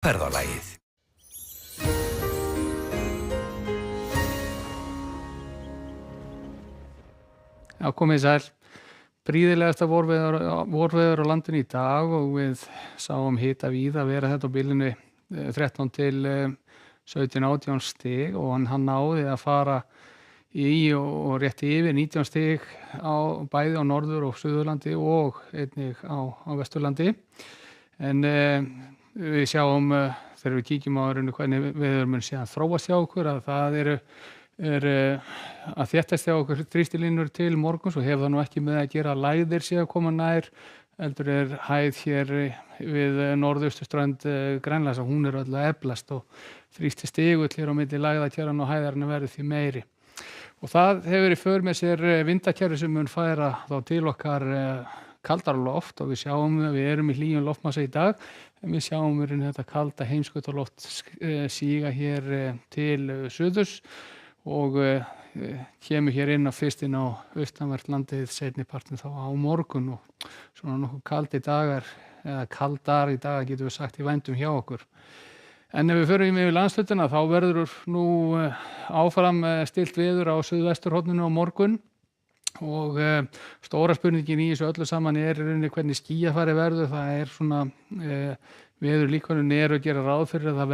Ferðalagið. Já, komið sæl. Prýðilegasta vorveður á landinu í dag og við sáum hita víða vera þetta á bilinu 13 til 17-18 stig og hann náði að fara í og rétt yfir 19 stig bæði á Norður- og Suðurlandi og einnig á Vesturlandi. En við sjáum þegar við kíkjum á hvernig veður mun síðan þróast hjá okkur að það er að þéttast hjá okkur þrýstilínur til morguns og hefur það nú ekki með að gera að lægðir sé að koma nær, heldur hæð hér við norðausturströnd Grænlands og hún öll að eflast og þrýstistigull hér á milli lægðakerfan og hæðarinnar verður því meiri. Og það hefur í för með sér vindakerfi sem mun færa þá til okkar kaldara loft og við sjáum að við erum í hlýjum loftmassa í dag en við sjáum þetta kalda heimskautaloft síga hér til suðurs og kemur hér inn fyrst inn á austanvert landið seinni partinn þá á morgun og svona nokkuð kaldi dagar eða kaldar í dag getum við sagt í vændum hjá okkur. En ef við förum yfir landshlutina þá verður nú áfram stillt veður á suðvesturhorninu á morgun og stóra spurningin í þessu öllu saman hvernig skýjafari verður. Það svona veðurlíkönnin að gera ráð fyrir að það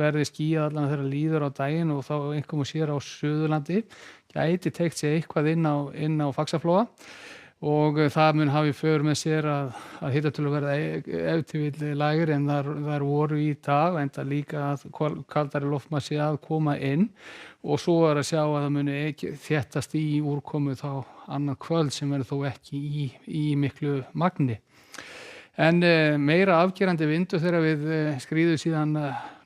verði skýjað allan þegar líður á daginn og þá einkum og sér á Suðurlandi gæti teygt sig eitthvað inn á Faxaflóa og það mun hafa í för með sér að hitatölu verða ef til vill lægri en þær voru í dag enda líka að kaldari loftmassi að koma inn og svo að sjá að það muni þéttast í úrkomu þá annað kvöld sem verður þó ekki í miklu magni. En meira afgerandi vindur þegar við skríðum síðan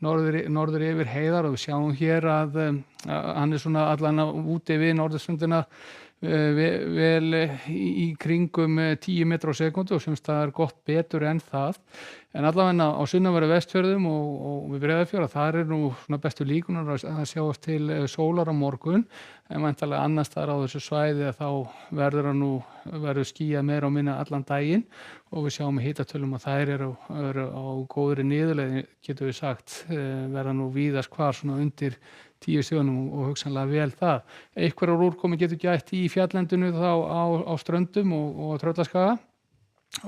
norður yfir heiðar og við sjáum hér að hann svona allan úti við norðurströndina vel í kringum 10 metra á sekúndu og semst það gott betur en það. En allavega á sunnanverðu Vestfjörðum og við Breiðafjörð þar nú svona bestu líkunar að sjáast til sólar á morgun en væntanlega annars staðar á þessu svæði þá verður skýjað meira og minna allan daginn og við sjáum hitatölum að þær eru á góðri niðurleið getum við sagt verða nú víðast hvar svona undir 10 stigunum og hugsanlega vel það. Einhverjar úrkomu getur gætt í fjallendinu þá á ströndum og Tröllaskaga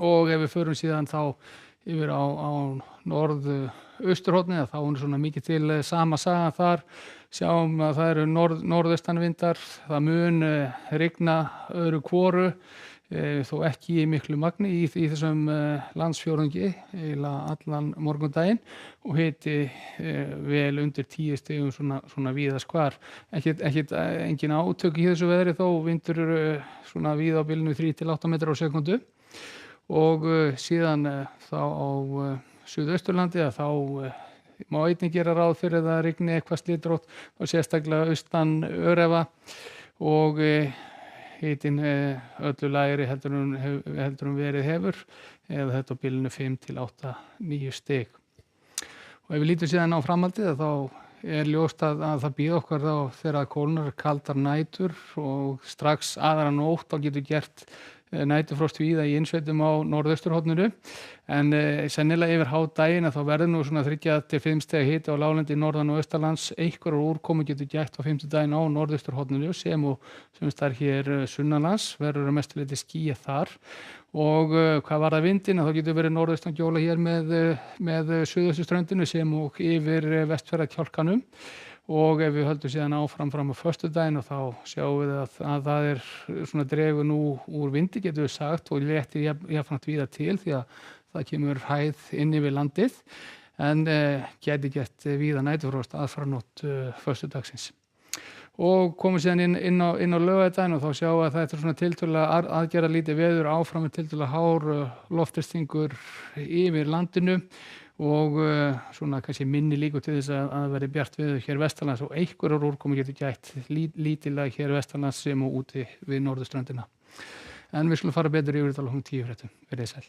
og ef við förum síðan þá yfir á norðausturhornið þá svona mikið til sama saga þar. Sjáum að það eru norðaustanvindar, það mun rigna öðru hvoru þó ekki í miklu magni í þessum landsfjórðungi eiginlega allan morgundaginn og hiti vel undir 10 stigum svona víðast hvar. Engin átök í þessu veðri þó vindur svona víða á bilinu 3 til 8 metrar á sekundu og síðan þá á Suðausturlandi þá má einnig gera ráð fyrir að það rigni eitthvað slitrótt og sérstaklega austan Örefa og hitinn öllu lægri heldur en verið hefur eða þetta á bilinu 5 til 8-9 stig. Og ef við lítum síðan á framhaldið þá ljóst að það býð okkar þá þegar kólnar kaldar nætur og strax aðra nótt þá getur gert næturfrost víða í innsveitum á norðausturhorninu en sennilega yfir hádaginn þá verður nú svona 3 til 5 stiga hiti á láglendi norðan og austanlands einhverjar úrkomu getur gætt á fimmtudaginn á norðausturhorninu sem það hér sunnanlands verður að mestu leyti skýjað þar og hvað varðar vindinn þá getur verið norðaustan gjóla hér með suðausturströndinu sem og yfir Vestfjarðakjálkanum og ef við höldum síðan áfram á föstudaginn og þá sjáum við að það svona dregur nú úr vindi getum við sagt og léttir jafnframt víða til því að það kemur hæð inn yfir landið en geti gert víða næturfrost aðfaranótt föstudagsins. Og komum síðan inn á laugardaginn og þá sjáum við að þetta svona tiltölulega aðgerðalítið veður áfram tiltölulega hár loftþrýstingur yfir landinu og svona kannski minni líkur til þess að verði bjart veður hér vestanlands og einhverjar úrkomu getur gætt lítillega hér vestanlands sem og úti við norðurströndina. En við skulum fara betur yfir þetta loknum 10 fréttum. Verið sæl.